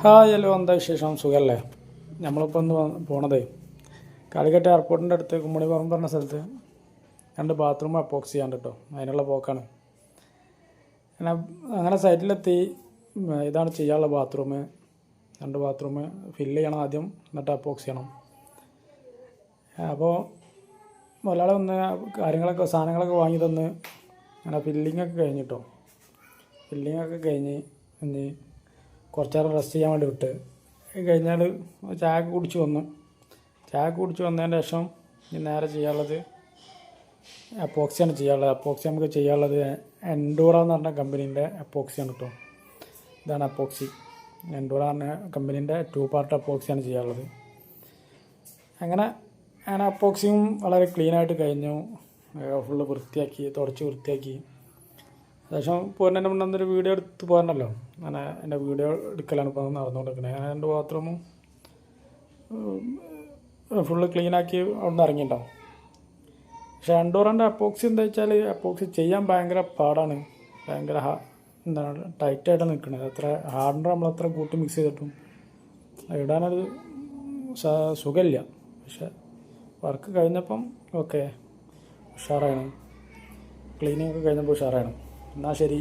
Hi hello, എന്താ വിശേഷം? സുഖമല്ലേ? നമ്മളിപ്പോൾ ഒന്ന് പോണതേ കാലിക്കറ്റ് എയർപോർട്ടിൻ്റെ അടുത്ത് കുമ്മണിപ്പുറം പറഞ്ഞ സ്ഥലത്ത് 2 ബാത്റൂം അപ്പോക്സ് ചെയ്യാണ്ട് കേട്ടോ. അതിനുള്ള പോക്കാണ്. അങ്ങനെ സൈറ്റിലെത്തി. ഇതാണ് ചെയ്യാനുള്ള ബാത്റൂം. 2 ബാത്റൂം ഫില്ല് ചെയ്യണം ആദ്യം, എന്നിട്ട് അപ്പോക്സ് ചെയ്യണം. അപ്പോൾ ഒരാളെ ഒന്ന് സാധനങ്ങളൊക്കെ വാങ്ങി തന്ന് അങ്ങനെ ഫില്ലിങ്ങൊക്കെ കഴിഞ്ഞിട്ടോ. ഫില്ലിങ്ങൊക്കെ കഴിഞ്ഞ് ഇനി കുറച്ച് നേരം റെസ്റ്റ് ചെയ്യാൻ വേണ്ടി വിട്ട് കഴിഞ്ഞാൽ ചായ കുടിച്ച് വന്നതിന് ശേഷം നേരെ ചെയ്യാനുള്ളത് അപ്പോക്സിയാണ് ചെയ്യാനുള്ളത്. അപ്പോക്സി നമുക്ക് ചെയ്യാനുള്ളത് എൻഡൂറ എന്ന് പറഞ്ഞ കമ്പനീൻ്റെ അപ്പോക്സിയാണ് കേട്ടോ. ഇതാണ് അപ്പോക്സി. എൻഡൂറ എന്ന കമ്പനീൻ്റെ 2 പാർട്ട് അപ്പോക്സിയാണ് ചെയ്യാനുള്ളത്. അങ്ങനെ അപ്പോക്സിയും വളരെ ക്ലീനായിട്ട് കഴിഞ്ഞു. ഫുള്ള് തുടച്ച് വൃത്തിയാക്കി ശേഷം പോരുന്നതിൻ്റെ മുന്നേ ഒരു വീഡിയോ എടുത്ത് പോരണല്ലോ. അങ്ങനെ എൻ്റെ വീഡിയോ എടുക്കലാണ് ഇപ്പോൾ നടന്നുകൊണ്ടിരിക്കുന്നത്. ഞാൻ 2 ബാത്റൂമും ഫുള്ള് ക്ലീനാക്കി അവിടെ നിന്ന് ഇറങ്ങിയിട്ടുണ്ടാവും. പക്ഷേ എൻഡോറിൻ്റെ അപ്പോക്സി എന്താ വെച്ചാൽ അപ്പോക്സി ചെയ്യാൻ ഭയങ്കര പാടാണ്. ഭയങ്കര ടൈറ്റായിട്ട് നിൽക്കുന്നത്. അത്ര ഹാർഡർ നമ്മളത്ര കൂട്ടി മിക്സ് ചെയ്തിട്ടും ഇടാനൊരു സുഖമില്ല. പക്ഷെ വർക്ക് കഴിഞ്ഞപ്പം ഓക്കെ, ഉഷാറാണ്. ക്ലീനിങ് ഒക്കെ കഴിഞ്ഞപ്പോൾ ഉഷാറാണ്. എന്നാൽ ശരി.